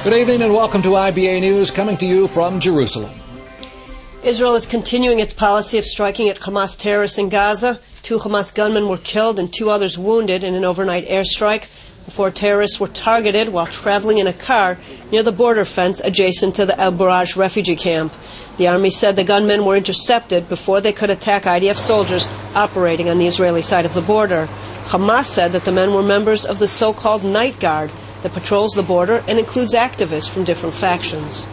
Good evening and welcome to IBA News, coming to you from Jerusalem. Israel is continuing its policy of striking at Hamas terrorists in Gaza. 2 Hamas gunmen were killed and 2 others wounded in an overnight airstrike. The 4 terrorists were targeted while traveling in a car near the border fence adjacent to the El Baraj refugee camp. The army said the gunmen were intercepted before they could attack IDF soldiers operating on the Israeli side of the border. Hamas said that the men were members of the so-called Night Guard that patrols the border and includes activists from different factions.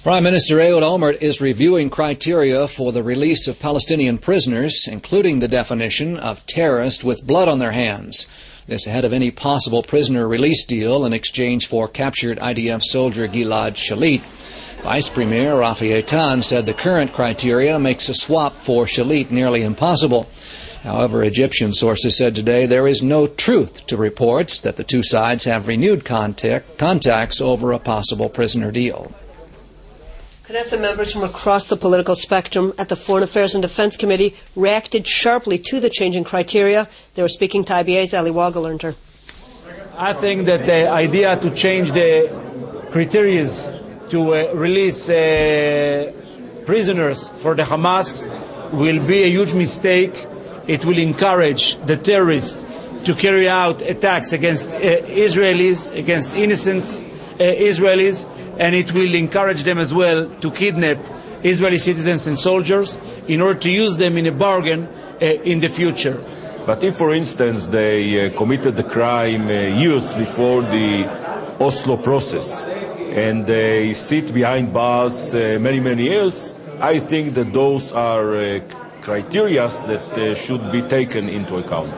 Prime Minister Ehud Olmert is reviewing criteria for the release of Palestinian prisoners, including the definition of terrorist with blood on their hands. This ahead of any possible prisoner release deal in exchange for captured IDF soldier Gilad Shalit. Vice Premier Rafi Eitan said the current criteria makes a swap for Shalit nearly impossible. However, Egyptian sources said today there is no truth to reports that the two sides have renewed contacts over a possible prisoner deal. Knesset members from across the political spectrum at the Foreign Affairs and Defense Committee reacted sharply to the changing criteria. They were speaking to IBA's Ali Wagelerner. I think that the idea to change the criteria to release prisoners for the Hamas will be a huge mistake. It will encourage the terrorists to carry out attacks against Israelis, against innocent Israelis, and it will encourage them as well to kidnap Israeli citizens and soldiers in order to use them in a bargain in the future. But if, for instance, they committed the crime years before the Oslo process and they sit behind bars many years, I think that those are criteria that should be taken into account.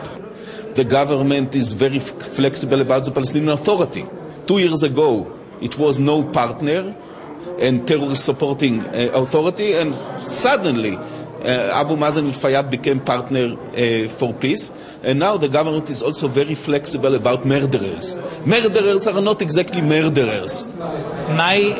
The government is very flexible about the Palestinian Authority. 2 years ago, it was no partner and terrorist-supporting authority, and suddenly Abu Mazen al-Fayyad became partner for peace, and now the government is also very flexible about murderers. Murderers are not exactly murderers. My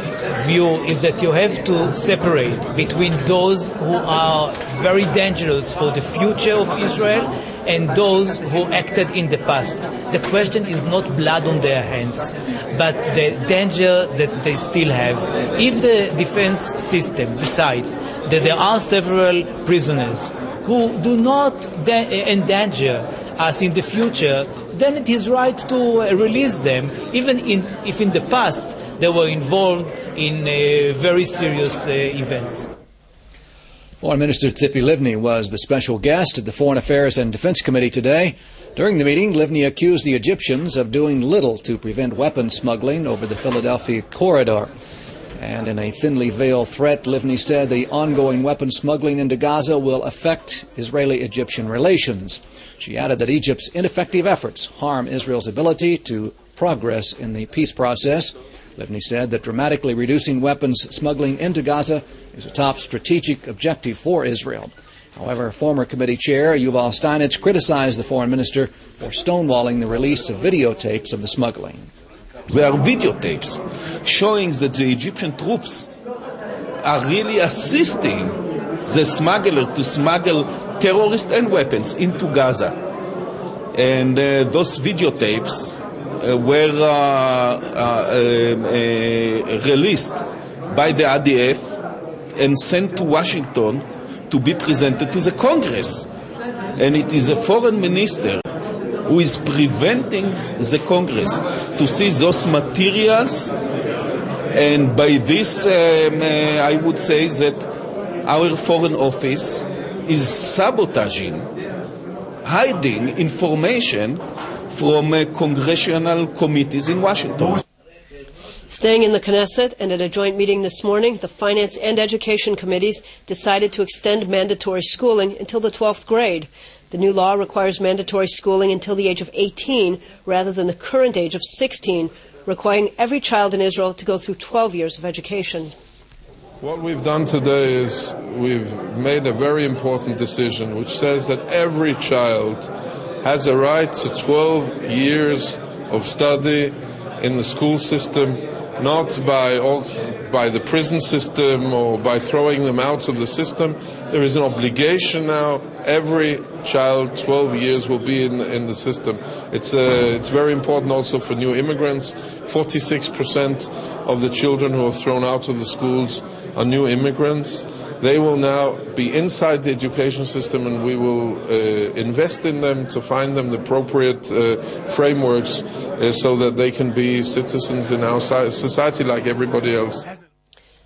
view is that you have to separate between those who are very dangerous for the future of Israel and those who acted in the past. The question is not blood on their hands, but the danger that they still have. If the defense system decides that there are several prisoners who do not endanger us in the future, then it is right to release them, even if in the past they were involved in very serious events. Foreign Minister Tzipi Livni was the special guest at the Foreign Affairs and Defense Committee today. During the meeting, Livni accused the Egyptians of doing little to prevent weapons smuggling over the Philadelphia corridor. And in a thinly veiled threat, Livni said the ongoing weapons smuggling into Gaza will affect Israeli-Egyptian relations. She added that Egypt's ineffective efforts harm Israel's ability to progress in the peace process. Livni said that dramatically reducing weapons smuggling into Gaza is a top strategic objective for Israel. However, former committee chair Yuval Steinitz criticized the foreign minister for stonewalling the release of videotapes of the smuggling. There are videotapes showing that the Egyptian troops are really assisting the smuggler to smuggle terrorists and weapons into Gaza. And those videotapes were released by the IDF and sent to Washington to be presented to the Congress. And it is a foreign minister who is preventing the Congress to see those materials. And by this, I would say that our Foreign Office is sabotaging, hiding information from congressional committees in Washington. Staying in the Knesset and at a joint meeting this morning, the Finance and Education Committees decided to extend mandatory schooling until the 12th grade. The new law requires mandatory schooling until the age of 18 rather than the current age of 16, requiring every child in Israel to go through 12 years of education. What we've done today is we've made a very important decision which says that every child has a right to 12 years of study in the school system, not by all by the prison system or by throwing them out of the system. There is an obligation now. Every child, 12 years, will be in the system. It's very important also for new immigrants. 46% of the children who are thrown out of the schools are new immigrants. They will now be inside the education system, and we will invest in them to find them the appropriate frameworks so that they can be citizens in our society like everybody else.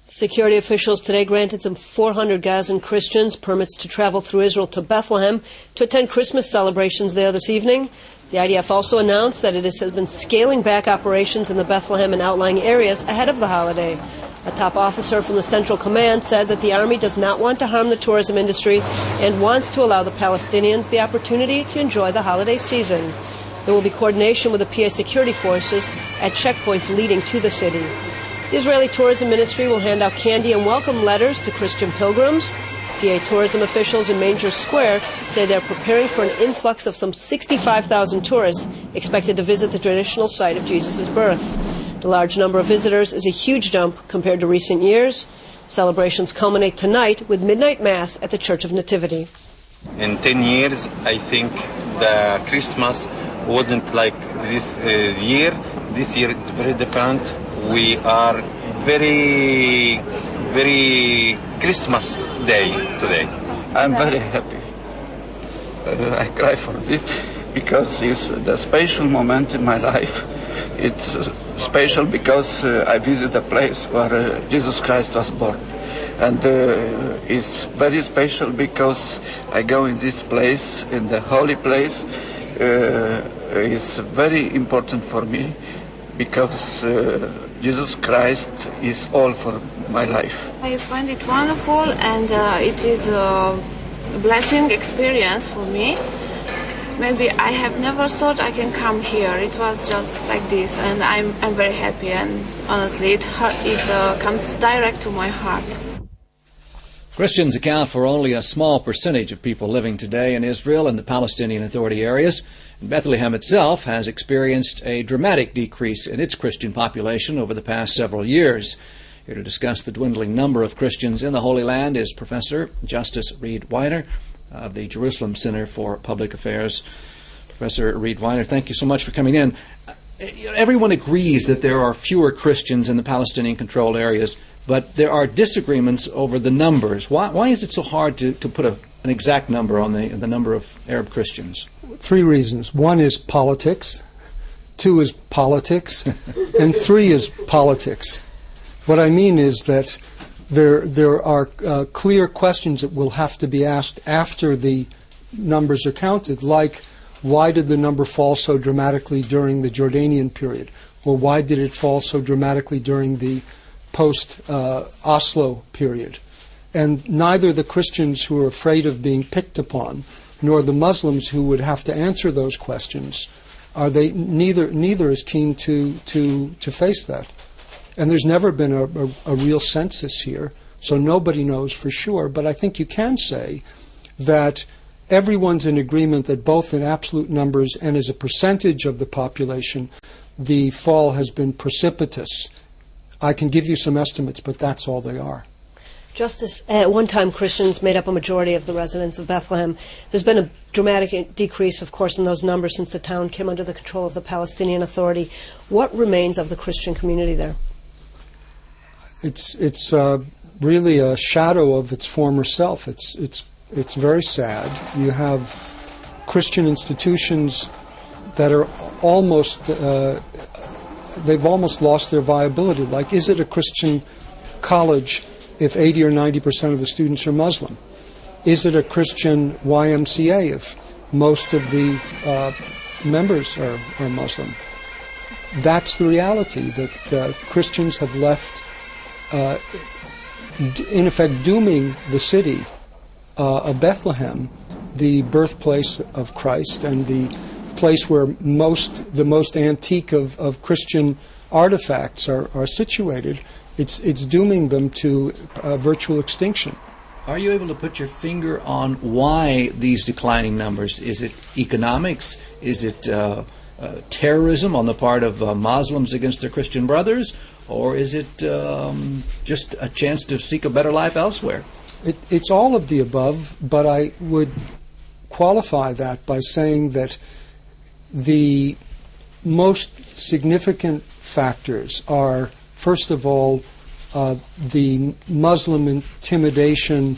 Security officials today granted some 400 Gazan Christians permits to travel through Israel to Bethlehem to attend Christmas celebrations there this evening. The IDF also announced that it has been scaling back operations in the Bethlehem and outlying areas ahead of the holiday. A top officer from the Central Command said that the Army does not want to harm the tourism industry and wants to allow the Palestinians the opportunity to enjoy the holiday season. There will be coordination with the PA security forces at checkpoints leading to the city. The Israeli Tourism Ministry will hand out candy and welcome letters to Christian pilgrims. PA tourism officials in Manger Square say they're preparing for an influx of some 65,000 tourists expected to visit the traditional site of Jesus' birth. The large number of visitors is a huge jump compared to recent years. Celebrations culminate tonight with midnight mass at the Church of Nativity. In 10 years, I think the Christmas wasn't like this year. This year is very different. We are very, very Christmas day today. I'm very happy. I cry for this because it's the special moment in my life. It's special because I visit a place where Jesus Christ was born. And it's very special because I go in this place, in the holy place. It's very important for me because Jesus Christ is all for my life. I find it wonderful, and it is a blessing experience for me. Maybe I have never thought I can come here. It was just like this, and I'm very happy, and honestly it comes direct to my heart. Christians account for only a small percentage of people living today in Israel and the Palestinian Authority areas. Bethlehem itself has experienced a dramatic decrease in its Christian population over the past several years. Here to discuss the dwindling number of Christians in the Holy Land is Professor Justice Reed Weiner of the Jerusalem Center for Public Affairs. Professor Reed Weiner, thank you so much for coming in. Everyone agrees that there are fewer Christians in the Palestinian-controlled areas, but there are disagreements over the numbers. Why is it so hard to put an exact number on the number of Arab Christians? Three reasons. One is politics, two is politics, and three is politics. What I mean is that there are clear questions that will have to be asked after the numbers are counted, like why did the number fall so dramatically during the Jordanian period, or why did it fall so dramatically during the post-Oslo period. And neither the Christians who are afraid of being picked upon, nor the Muslims who would have to answer those questions, neither is keen to face that. And there's never been a real census here, so nobody knows for sure. But I think you can say that everyone's in agreement that both in absolute numbers and as a percentage of the population, the fall has been precipitous. I can give you some estimates, but that's all they are. Justice, at one time Christians made up a majority of the residents of Bethlehem. There's been a dramatic decrease, of course, in those numbers since the town came under the control of the Palestinian Authority. What remains of the Christian community there? It's really a shadow of its former self. It's very sad. You have Christian institutions that are almost they've almost lost their viability. Like, is it a Christian college if 80 or 90% of the students are Muslim? Is it a Christian YMCA if most of the members are Muslim? That's the reality, that Christians have left, in effect, dooming the city of Bethlehem, the birthplace of Christ and the place where the most antique of Christian artifacts are situated. It's dooming them to virtual extinction. Are you able to put your finger on why these declining numbers? Is it economics? Is it terrorism on the part of Muslims against their Christian brothers, or is it just a chance to seek a better life elsewhere? It's all of the above, but I would qualify that by saying that the most significant factors are, first of all, the Muslim intimidation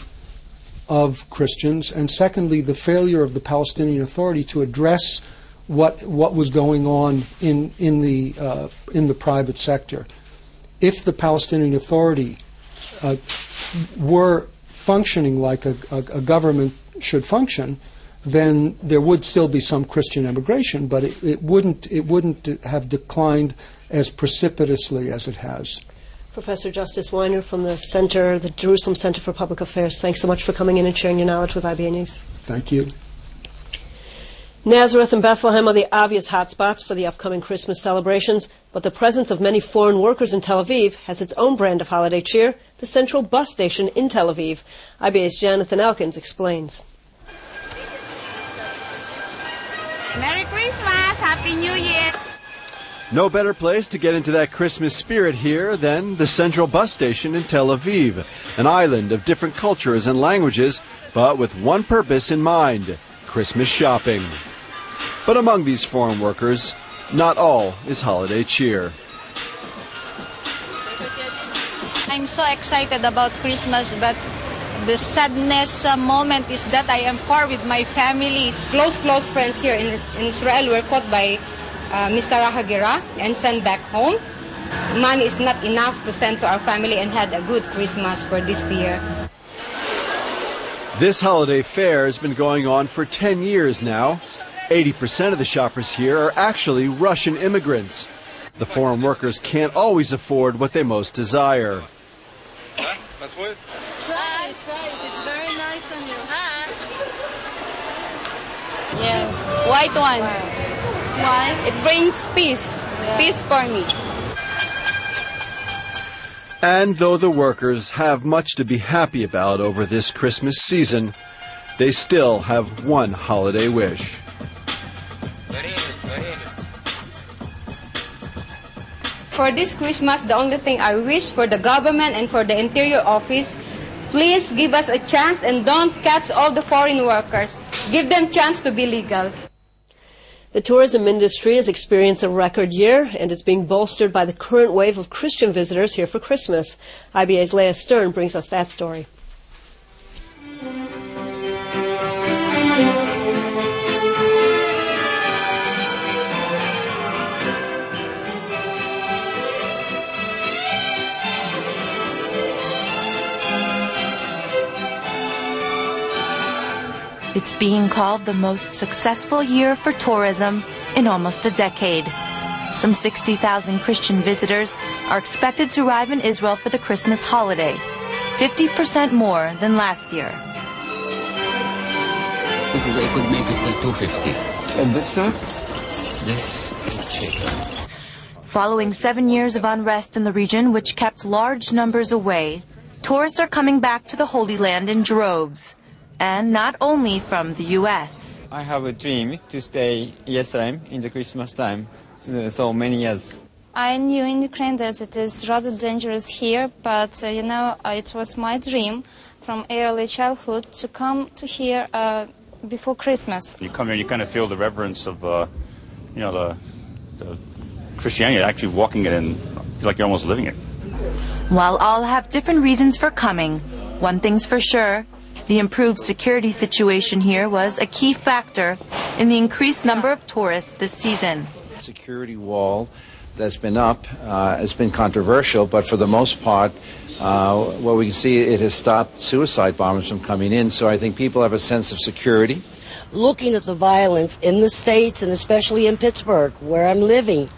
of Christians, and secondly, the failure of the Palestinian Authority to address what was going on in the private sector. If the Palestinian Authority were functioning like a government should function, then there would still be some Christian immigration, but it wouldn't have declined as precipitously as it has. Professor Justice Weiner from the Jerusalem Center for Public Affairs, thanks so much for coming in and sharing your knowledge with IBA News. Thank you. Nazareth and Bethlehem are the obvious hotspots for the upcoming Christmas celebrations, but the presence of many foreign workers in Tel Aviv has its own brand of holiday cheer, the central bus station in Tel Aviv. IBA's Jonathan Elkins explains. Merry Christmas! Happy New Year! No better place to get into that Christmas spirit here than the central bus station in Tel Aviv, an island of different cultures and languages, but with one purpose in mind: Christmas shopping. But among these foreign workers, not all is holiday cheer. I'm so excited about Christmas, but the sadness moment is that I am far with my family. Close friends here in Israel were caught by Mr. Rahagera and sent back home. Money is not enough to send to our family and had a good Christmas for this year. This holiday fair has been going on for 10 years now. 80% of the shoppers here are actually Russian immigrants. The foreign workers can't always afford what they most desire. Try it. It's very nice on you. Yeah, white one. Why? It brings peace. Yeah. Peace for me. And though the workers have much to be happy about over this Christmas season, they still have one holiday wish. For this Christmas, the only thing I wish for the government and for the Interior Office, please give us a chance and don't catch all the foreign workers. Give them a chance to be legal. The tourism industry has experienced a record year, and it's being bolstered by the current wave of Christian visitors here for Christmas. IBA's Leah Stern brings us that story. It's being called the most successful year for tourism in almost a decade. Some 60,000 Christian visitors are expected to arrive in Israel for the Christmas holiday, 50% more than last year. This is, I could make it to 250. And this time? This cheaper. Following 7 years of unrest in the region, which kept large numbers away, tourists are coming back to the Holy Land in droves. And not only from the U.S. I have a dream to stay Jerusalem in the Christmas time, so many years. I knew in Ukraine that it is rather dangerous here, but it was my dream from early childhood to come to here before Christmas. You come here and you kind of feel the reverence of, the Christianity, actually walking it and feel like you're almost living it. While all have different reasons for coming, one thing's for sure: the improved security situation here was a key factor in the increased number of tourists this season. The security wall that's been up has been controversial, but for the most part, what we can see, it has stopped suicide bombers from coming in, so I think people have a sense of security. Looking at the violence in the States and especially in Pittsburgh, where I'm living,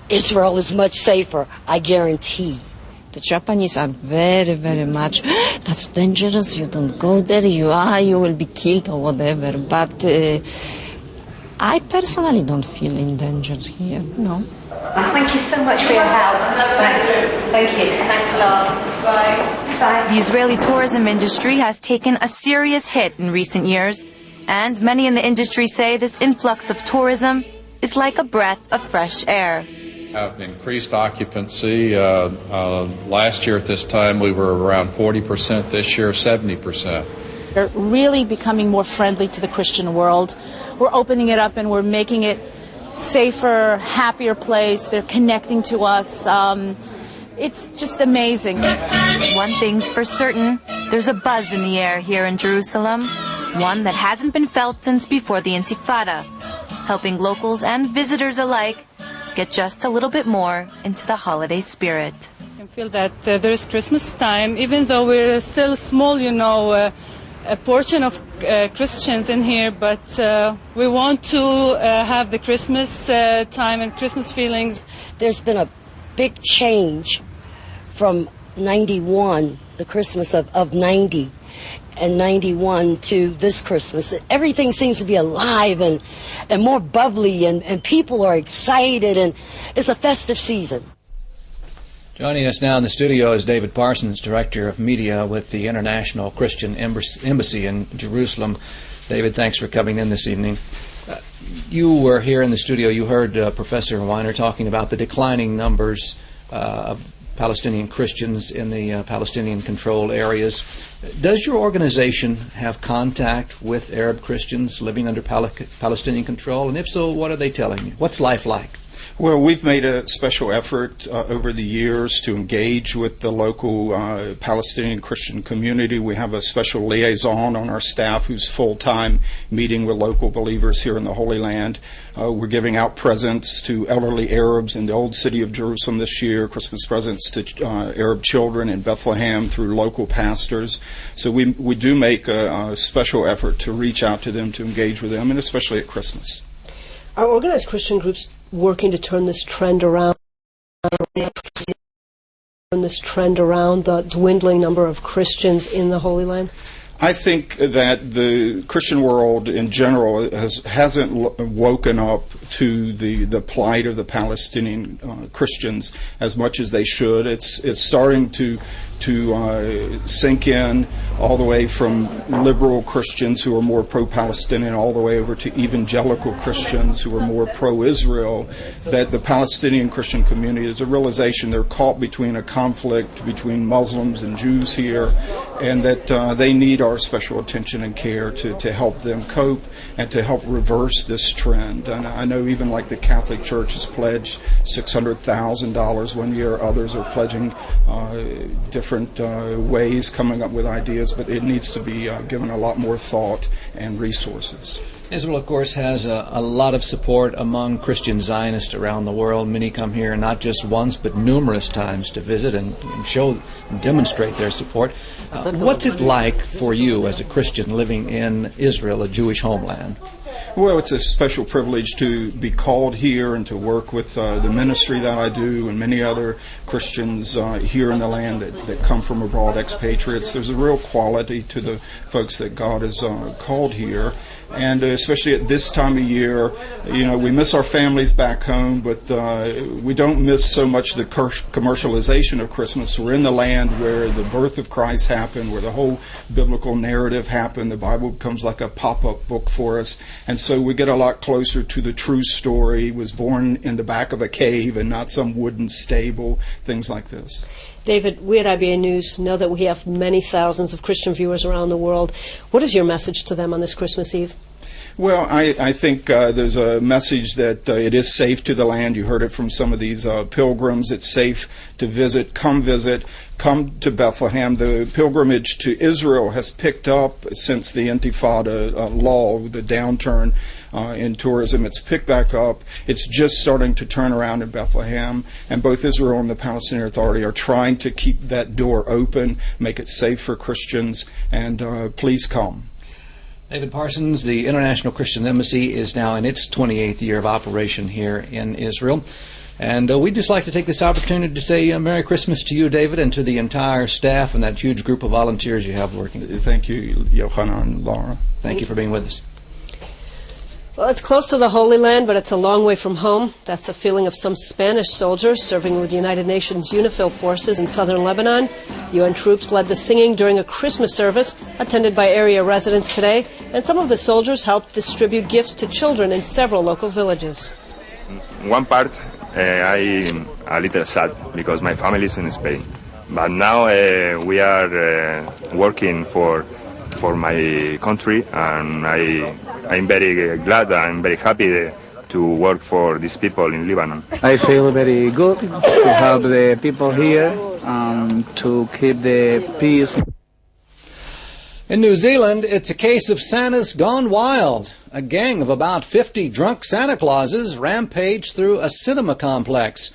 Israel is much safer, I guarantee. The Japanese are very, very much, that's dangerous, you don't go there, you will be killed or whatever. But I personally don't feel in danger here, no. Thank you so much for your help. Thank you. Thanks a lot. Bye. Bye. The Israeli tourism industry has taken a serious hit in recent years, and many in the industry say this influx of tourism is like a breath of fresh air. Have increased occupancy. Last year at this time we were around 40%, this year 70%. They're really becoming more friendly to the Christian world. We're opening it up and we're making it safer, happier place. They're connecting to us. It's just amazing. One thing's for certain, there's a buzz in the air here in Jerusalem, one that hasn't been felt since before the Intifada, helping locals and visitors alike get just a little bit more into the holiday spirit. I feel that there is Christmas time, even though we're still small, a portion of Christians in here, but we want to have the Christmas time and Christmas feelings. There's been a big change from 91, the Christmas of 90, and 91 to this Christmas. Everything seems to be alive and more bubbly, and people are excited, and it's a festive season. Joining us now in the studio is David Parsons, Director of Media with the International Christian Embassy in Jerusalem. David, thanks for coming in this evening. You were here in the studio. You heard Professor Weiner talking about the declining numbers of Palestinian Christians in the Palestinian-controlled areas. Does your organization have contact with Arab Christians living under Palestinian control? And if so, what are they telling you? What's life like? Well, we've made a special effort over the years to engage with the local Palestinian Christian community. We have a special liaison on our staff who's full-time meeting with local believers here in the Holy Land. We're giving out presents to elderly Arabs in the old city of Jerusalem this year, Christmas presents to Arab children in Bethlehem through local pastors. So we do make a special effort to reach out to them, to engage with them, and especially at Christmas. Are organized Christian groups working to turn this trend around? The dwindling number of Christians in the Holy Land? I think that the Christian world in general hasn't woken up to the plight of the Palestinian Christians as much as they should. It's starting to sink in all the way from liberal Christians who are more pro-Palestinian all the way over to evangelical Christians who are more pro-Israel, that the Palestinian Christian community is a realization they're caught between a conflict between Muslims and Jews here, and that they need our special attention and care to help them cope and to help reverse this trend. And I know even like the Catholic Church has pledged $600,000 one year, others are pledging different ways, coming up with ideas, but it needs to be given a lot more thought and resources. Israel, of course, has a lot of support among Christian Zionists around the world. Many come here not just once, but numerous times to visit and show and demonstrate their support. What's it like for you as a Christian living in Israel, a Jewish homeland? Well, it's a special privilege to be called here and to work with the ministry that I do and many other Christians here in the land that come from abroad, expatriates. There's a real quality to the folks that God has called here. And especially at this time of year, we miss our families back home, but we don't miss so much the commercialization of Christmas. We're in the land where the birth of Christ happened, where the whole biblical narrative happened. The Bible becomes like a pop-up book for us. And so we get a lot closer to the true story. He was born in the back of a cave and not some wooden stable, things like this. David, we at IBA News know that we have many thousands of Christian viewers around the world. What is your message to them on this Christmas Eve? Well, I think there's a message that it is safe to the land. You heard it from some of these pilgrims. It's safe to visit. Come to Bethlehem. The pilgrimage to Israel has picked up since the Intifada law, the downturn in tourism. It's picked back up. It's just starting to turn around in Bethlehem. And both Israel and the Palestinian Authority are trying to keep that door open, make it safe for Christians, and please come. David Parsons, the International Christian Embassy is now in its 28th year of operation here in Israel. And we'd just like to take this opportunity to say Merry Christmas to you, David, and to the entire staff and that huge group of volunteers you have working. Thank you, Yochanan and Laura. Thank you for being with us. Well, it's close to the Holy Land, but it's a long way from home. That's the feeling of some Spanish soldiers serving with the United Nations UNIFIL forces in southern Lebanon. UN troops led the singing during a Christmas service attended by area residents today, and some of the soldiers helped distribute gifts to children in several local villages. One part, I'm a little sad because my family is in Spain. But now we are working for my country, and I'm very glad, I'm very happy to work for these people in Lebanon. I feel very good to have the people here and to keep the peace. In New Zealand, it's a case of Santa's gone wild. A gang of about 50 drunk Santa Clauses rampaged through a cinema complex.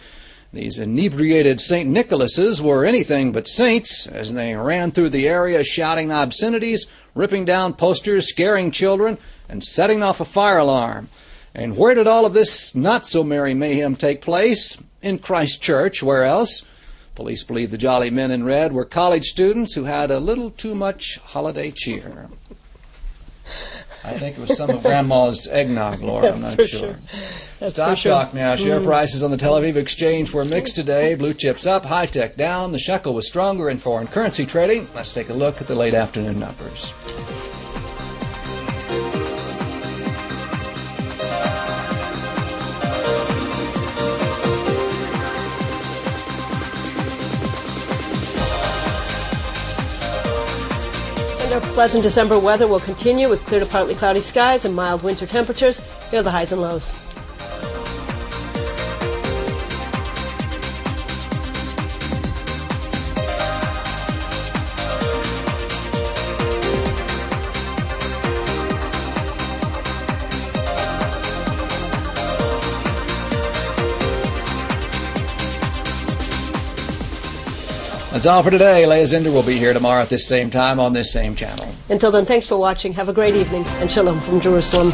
These inebriated St. Nicholases were anything but saints as they ran through the area shouting obscenities, ripping down posters, scaring children, and setting off a fire alarm. And where did all of this not-so-merry mayhem take place? In Christchurch. Where else? Police believe the jolly men in red were college students who had a little too much holiday cheer. I think it was some of Grandma's eggnog, Laura. I'm not sure. Stock talk now. Share prices on the Tel Aviv Exchange were mixed today. Blue chips up, high tech down. The shekel was stronger in foreign currency trading. Let's take a look at the late afternoon numbers. Our pleasant December weather will continue with clear to partly cloudy skies and mild winter temperatures. Here are the highs and lows. That's all for today. Leah Zinder will be here tomorrow at this same time on this same channel. Until then, thanks for watching. Have a great evening, and shalom from Jerusalem.